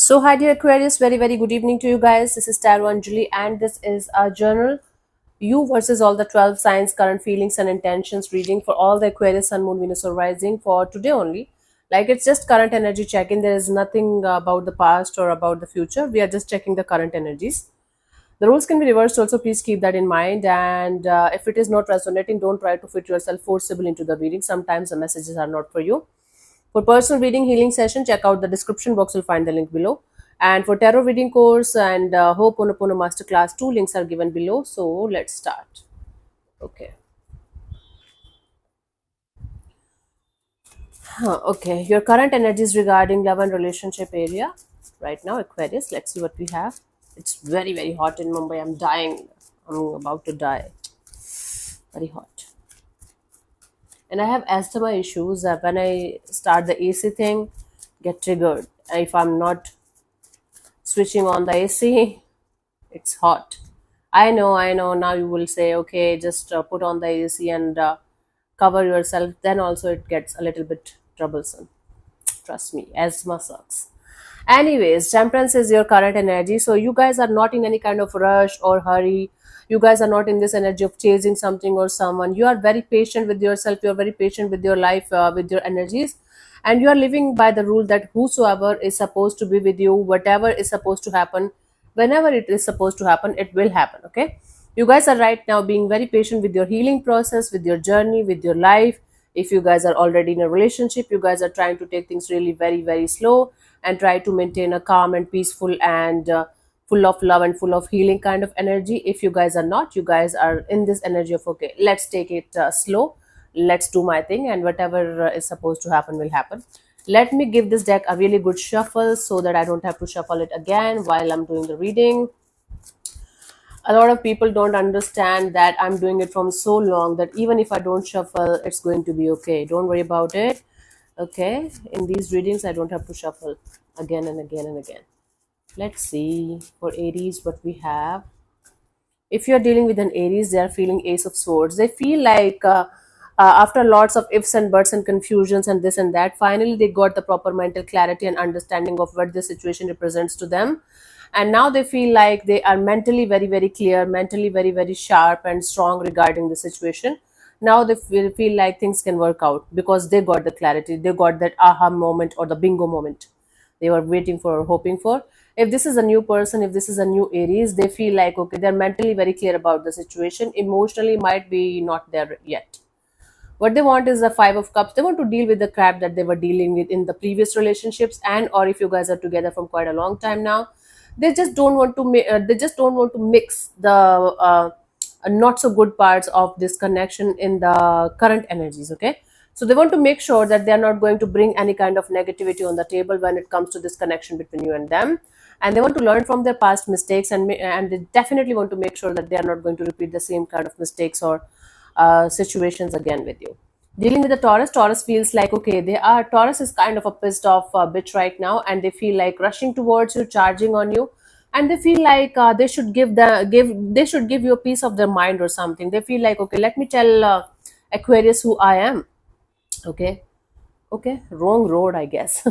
So, hi dear Aquarius, very good evening to you guys. This is Taro Anjali, and this is a journal. You versus all the 12 signs, current feelings and intentions reading for all the Aquarius, Sun, Moon, Venus, or Rising for today only. Like it's just current energy check in. There is nothing about the past or about the future. We are just checking the current energies. The rules can be reversed also. Please keep that in mind. And if it is not resonating, don't try to fit yourself forcibly into the reading. Sometimes the messages are not for you. For personal reading healing session, check out the description box. You'll find the link below. And for tarot reading course and Ho'oponopono masterclass, two links are given below. So let's start. Okay. Okay. Your current energies regarding love and relationship area right now, Aquarius. Let's see what we have. It's very hot in Mumbai. I'm dying. I'm about to die. Very hot. And I have asthma issues. When I start the AC thing, get triggered. If I'm not switching on the AC, it's hot. I know. Now you will say, okay, just put on the AC and cover yourself. Then also it gets a little bit troublesome. Trust me, asthma sucks. Anyways, temperance is your current energy. So you guys are not in any kind of rush or hurry. You guys are not in this energy of chasing something or someone. You are very patient with yourself. You are very patient with your life, with your energies. And you are living by the rule that whosoever is supposed to be with you, whatever is supposed to happen, whenever it is supposed to happen, it will happen. Okay. You guys are right now being very patient with your healing process, with your journey, with your life. If you guys are already in a relationship, you guys are trying to take things really very slow and try to maintain a calm and peaceful and full of love and full of healing kind of energy. If you guys are not, you guys are in this energy of, okay, let's take it slow, let's do my thing, and whatever is supposed to happen will happen. Let me give this deck a really good shuffle so that I don't have to shuffle it again while I'm doing the reading. A lot of people don't understand that I'm doing it from so long that even if I don't shuffle, it's going to be okay. Don't worry about it. Okay, in these readings, I don't have to shuffle again and again and again. Let's see for Aries what we have. If you're dealing with an Aries, they are feeling Ace of Swords. They feel like after lots of ifs and buts and confusions and this and that, finally they got the proper mental clarity and understanding of what the situation represents to them. And now they feel like they are mentally very clear, mentally very sharp and strong regarding the situation. Now they feel like things can work out because they got the clarity. They got that aha moment or the bingo moment they were waiting for or hoping for. If this is a new person, if this is a new Aries, they feel like, okay, they're mentally very clear about the situation, emotionally might be not there yet. What they want is the Five of Cups. They want to deal with the crap that they were dealing with in the previous relationships, and or if you guys are together from quite a long time now, they just don't want to mix the not so good parts of this connection in the current energies. Okay, so they want to make sure that they are not going to bring any kind of negativity on the table when it comes to this connection between you and them. And they want to learn from their past mistakes, and they definitely want to make sure that they are not going to repeat the same kind of mistakes or situations again with you. Dealing with the Taurus, Taurus feels like, okay, Taurus is kind of a pissed off bitch right now, and they feel like rushing towards you, charging on you, and they feel like they should give you a piece of their mind or something. They feel like, okay, let me tell Aquarius who I am. Okay, okay, wrong road, I guess.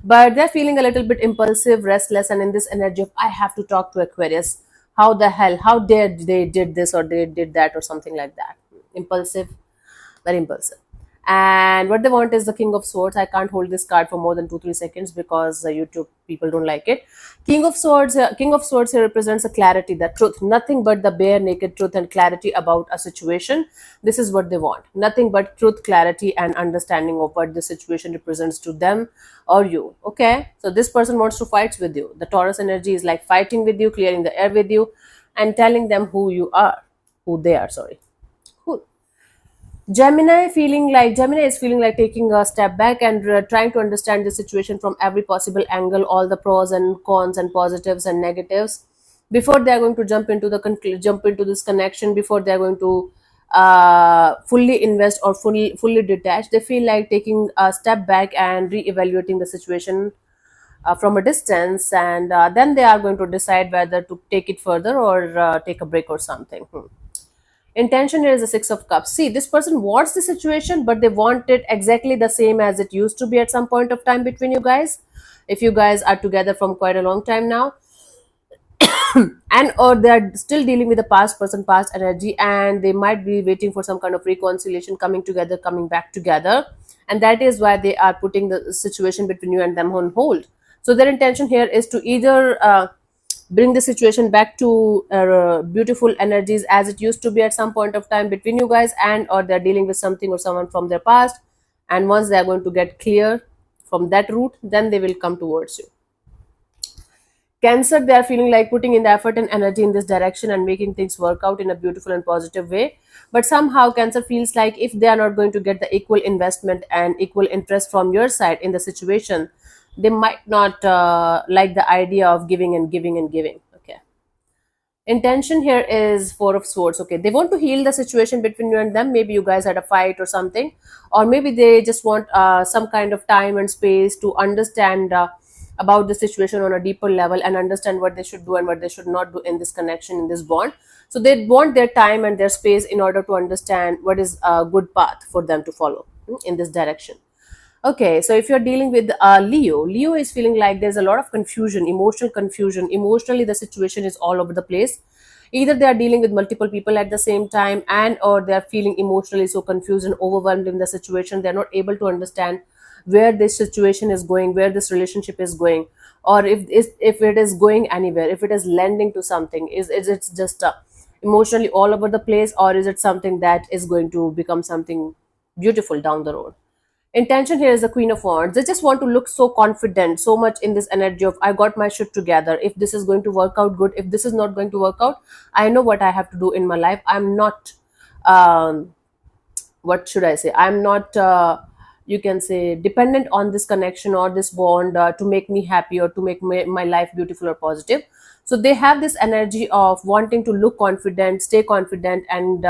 But they're feeling a little bit impulsive, restless, and in this energy of, I have to talk to Aquarius. How the hell, how dare they did this or they did that or something like that. Impulsive, very impulsive. And what they want is the King of Swords. I can't hold this card for more than 2-3 seconds because YouTube people don't like it. King of Swords here represents a clarity, the truth, nothing but the bare naked truth and clarity about a situation. This is what they want, nothing but truth, clarity, and understanding of what the situation represents to them or you. Okay, so this person wants to fight with you. The Taurus energy is like fighting with you, clearing the air with you, and telling them who you are, who they are. Sorry. Cool. Gemini is feeling like taking a step back and trying to understand the situation from every possible angle, all the pros and cons and positives and negatives before they are going to jump into this connection, before they are going to fully invest or fully detach. They feel like taking a step back and re-evaluating the situation from a distance, and then they are going to decide whether to take it further or take a break or something. Intention here is the Six of Cups. See, this person wants the situation, but they want it exactly the same as it used to be at some point of time between you guys. If you guys are together from quite a long time now, and or they're still dealing with the past person, past energy, and they might be waiting for some kind of reconciliation, coming together, coming back together, and that is why they are putting the situation between you and them on hold. So their intention here is to either bring the situation back to beautiful energies as it used to be at some point of time between you guys, and or they're dealing with something or someone from their past, and once they're going to get clear from that route, then they will come towards you. Cancer, they are feeling like putting in the effort and energy in this direction and making things work out in a beautiful and positive way. But somehow, Cancer feels like if they are not going to get the equal investment and equal interest from your side in the situation, they might not like the idea of giving and giving and giving. Okay. Intention here is Four of Swords. Okay, they want to heal the situation between you and them. Maybe you guys had a fight or something, or maybe they just want some kind of time and space to understand about the situation on a deeper level and understand what they should do and what they should not do in this connection, in this bond. So they want their time and their space in order to understand what is a good path for them to follow in this direction. Okay, so if you're dealing with Leo is feeling like there's a lot of confusion, emotional confusion. Emotionally, the situation is all over the place. Either they are dealing with multiple people at the same time, and or they are feeling emotionally so confused and overwhelmed in the situation. They're not able to understand where this situation is going, where this relationship is going, or if it is going anywhere, if it is lending to something. Is it just emotionally all over the place, or is it something that is going to become something beautiful down the road? Intention here is the Queen of Wands. They just want to look so confident, so much in this energy of I got my shit together. If this is going to work out, good. If this is not going to work out, I know what I have to do in my life. I'm not what should I say, I'm not you can say dependent on this connection or this bond to make me happy or to make my life beautiful or positive. So they have this energy of wanting to look confident, stay confident, and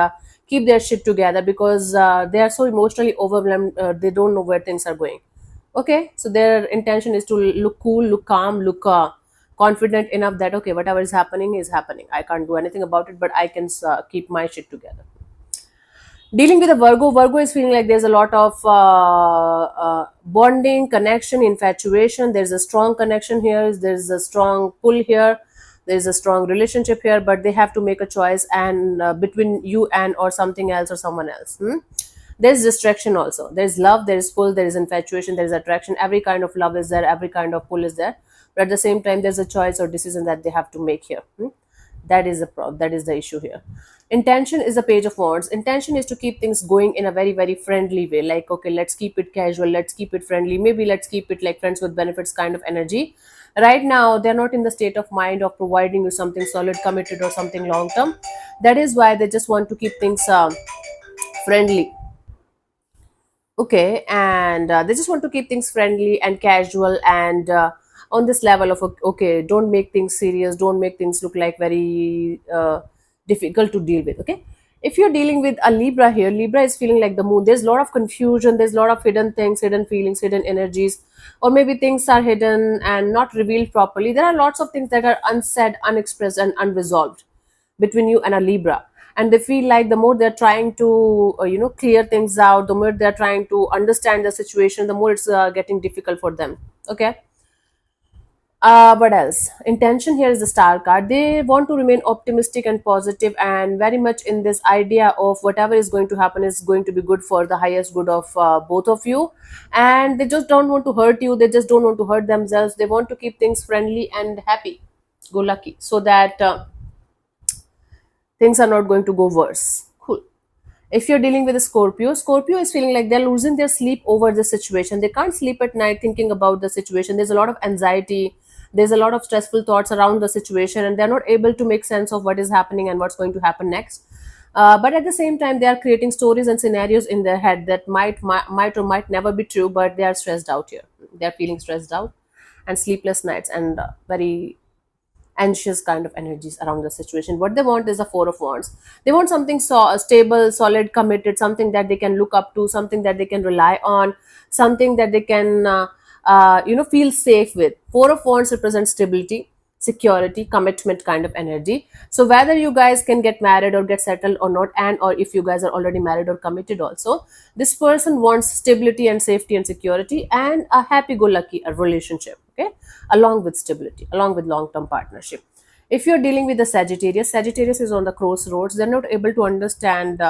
keep their shit together because they are so emotionally overwhelmed, they don't know where things are going. Okay, so their intention is to look cool, look calm, look confident enough that okay, whatever is happening, I can't do anything about it, but I can keep my shit together. Dealing with a Virgo is feeling like there's a lot of bonding, connection, infatuation. There's a strong connection here, there's a strong pull here, there's a strong relationship here, but they have to make a choice, and between you and or something else or someone else. There's distraction also. There's love, there is pull, there is infatuation, there is attraction. Every kind of love is there, every kind of pull is there, but at the same time there's a choice or decision that they have to make here. That is the that is the issue here. Intention is the Page of Wands. Intention is to keep things going in a very very friendly way, like okay, let's keep it casual, let's keep it friendly, maybe let's keep it like friends with benefits kind of energy. Right now they're not in the state of mind of providing you something solid, committed, or something long term. That is why they just want to keep things friendly. Okay, and they just want to keep things friendly and casual, and on this level of okay, don't make things serious, don't make things look like very difficult to deal with. Okay, if you're dealing with a Libra here, Libra is feeling like the Moon. There's a lot of confusion, there's a lot of hidden things, hidden feelings, hidden energies, or maybe things are hidden and not revealed properly. There are lots of things that are unsaid, unexpressed, and unresolved between you and a Libra, and they feel like the more they're trying to clear things out, the more they're trying to understand the situation, the more it's getting difficult for them. Okay, what else? Intention here is the Star card. They want to remain optimistic and positive and very much in this idea of whatever is going to happen is going to be good for the highest good of both of you, and they just don't want to hurt you, they just don't want to hurt themselves. They want to keep things friendly and happy go lucky, so that things are not going to go worse. Cool. If you're dealing with a Scorpio, Scorpio is feeling like they're losing their sleep over the situation. They can't sleep at night thinking about the situation. There's a lot of anxiety, there's a lot of stressful thoughts around the situation, and they're not able to make sense of what is happening and what's going to happen next. But at the same time, they are creating stories and scenarios in their head that might or might never be true, but they are stressed out here. They're feeling stressed out and sleepless nights and very anxious kind of energies around the situation. What they want is a Four of Wands. They want something stable, solid, committed, something that they can look up to, something that they can rely on, something that they can feel safe with. Four of Wands represents stability, security, commitment kind of energy. So whether you guys can get married or get settled or not, and or if you guys are already married or committed also, this person wants stability and safety and security and a happy-go-lucky relationship, okay, along with stability, along with long-term partnership. If you're dealing with the Sagittarius, Sagittarius is on the crossroads. They're not able to understand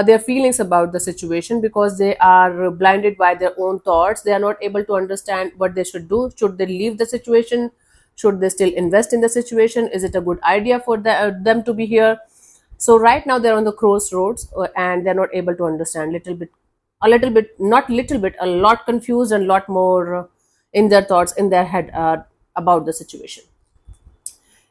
their feelings about the situation because they are blinded by their own thoughts. They are not able to understand what they should do. Should they leave the situation? Should they still invest in the situation? Is it a good idea for them to be here? So right now they're on the crossroads and they're not able to understand. A little bit, not little bit, a lot confused and a lot more in their thoughts, in their head about the situation.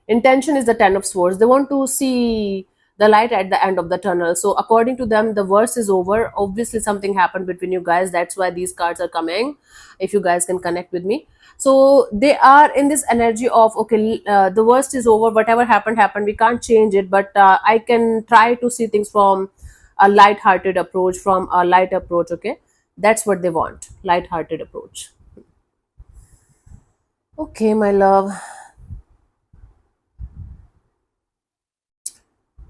Intention is the Ten of Swords. They want to see the light at the end of the tunnel. So according to them, the worst is over. Obviously something happened between you guys. That's why these cards are coming, if you guys can connect with me. So they are in this energy of, okay, the worst is over. Whatever happened, we can't change it, but I can try to see things from a light-hearted approach, from a light approach. Okay, that's what they want, light-hearted approach. Okay, my love.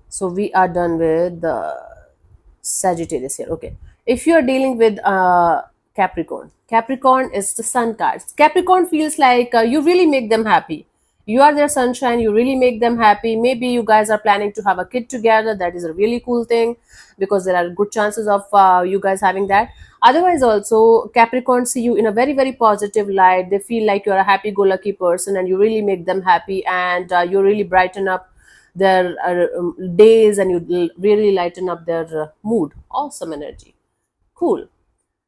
So we are done with the Sagittarius here. Okay, if you are dealing with Capricorn, Capricorn is the sun cards. Capricorn feels like you really make them happy. You are their sunshine. You really make them happy. Maybe you guys are planning to have a kid together. That is a really cool thing because there are good chances of you guys having that. Otherwise also, Capricorn see you in a very, very positive light. They feel like you're a happy-go-lucky person and you really make them happy, and you really brighten up their days, and you really lighten up their mood. Awesome energy. Cool.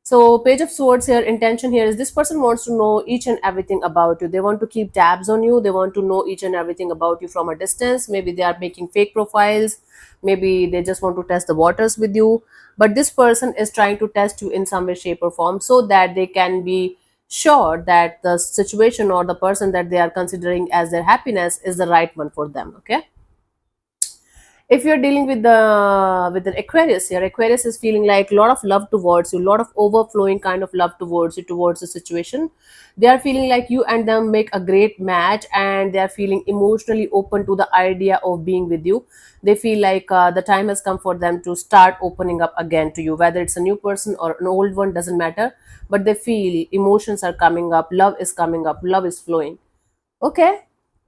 So Page of Swords here, intention here is this person wants to know each and everything about you. They want to keep tabs on you. They want to know each and everything about you from a distance. Maybe they are making fake profiles. Maybe they just want to test the waters with you. But this person is trying to test you in some way, shape or form so that they can be sure that the situation or the person that they are considering as their happiness is the right one for them. Okay. If you're dealing with the Aquarius here, Aquarius is feeling like a lot of love towards you, a lot of overflowing kind of love towards you, towards the situation. They are feeling like you and them make a great match, and they are feeling emotionally open to the idea of being with you. They feel like the time has come for them to start opening up again to you, whether it's a new person or an old one, doesn't matter. But they feel emotions are coming up, love is coming up, love is flowing. Okay.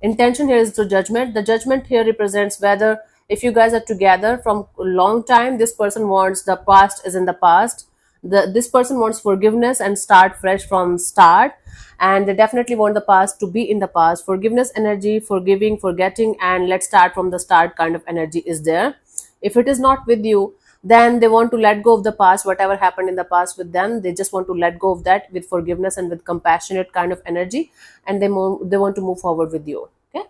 Intention here is the Judgment. The Judgment here represents whether if you guys are together from a long time, this person wants the past is in the past. This person wants forgiveness and start fresh from start, and they definitely want the past to be in the past. Forgiveness energy, forgiving, forgetting, and let's start from the start kind of energy is there. If it is not with you, then they want to let go of the past, whatever happened in the past with them. They just want to let go of that with forgiveness and with compassionate kind of energy, and they want to move forward with you. Okay.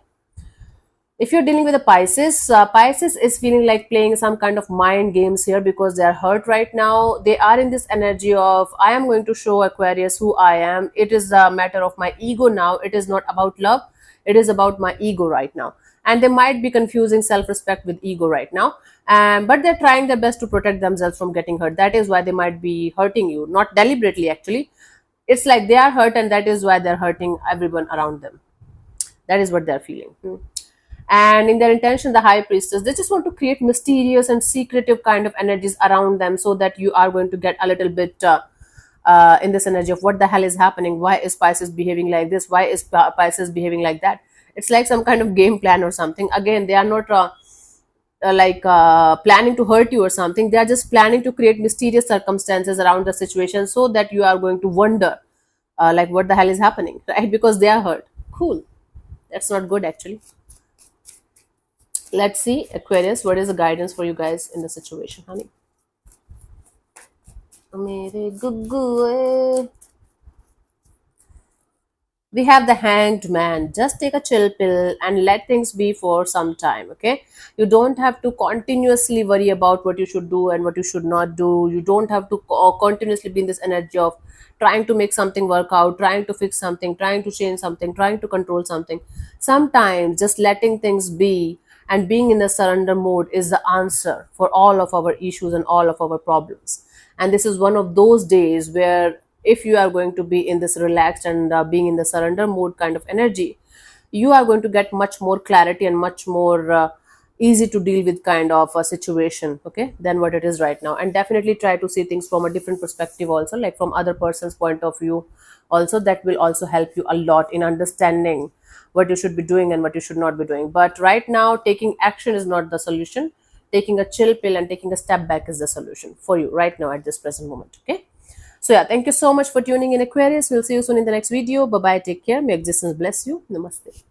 If you're dealing with a Pisces, Pisces is feeling like playing some kind of mind games here because they are hurt right now. They are in this energy of, I am going to show Aquarius who I am. It is a matter of my ego now. It is not about love. It is about my ego right now. And they might be confusing self-respect with ego right now. But they're trying their best to protect themselves from getting hurt. That is why they might be hurting you. Not deliberately, actually. It's like they are hurt, and that is why they're hurting everyone around them. That is what they're feeling. And in their intention, the High Priestess, they just want to create mysterious and secretive kind of energies around them so that you are going to get a little bit in this energy of what the hell is happening. Why is Pisces behaving like this? Why is Pisces behaving like that? It's like some kind of game plan or something. Again, they are not planning to hurt you or something. They are just planning to create mysterious circumstances around the situation so that you are going to wonder like what the hell is happening, right? Because they are hurt. Cool. That's not good, actually. Let's see, Aquarius, what is the guidance for you guys in the situation, honey? Mere guggu. We have the Hanged Man. Just take a chill pill and let things be for some time. Okay, you don't have to continuously worry about what you should do and what you should not do. You don't have to continuously be in this energy of trying to make something work out, trying to fix something, trying to change something, trying to control something. Sometimes just letting things be and being in the surrender mode is the answer for all of our issues and all of our problems. And this is one of those days where if you are going to be in this relaxed and being in the surrender mode kind of energy, you are going to get much more clarity and much more easy to deal with kind of a situation, okay, than what it is right now. And definitely try to see things from a different perspective also, like from other person's point of view also. That will also help you a lot in understanding what you should be doing and what you should not be doing. But right now, taking action is not the solution. Taking a chill pill and taking a step back is the solution for you right now at this present moment, okay. So yeah, thank you so much for tuning in, Aquarius. We'll see you soon in the next video. Bye bye, take care, may existence bless you. Namaste.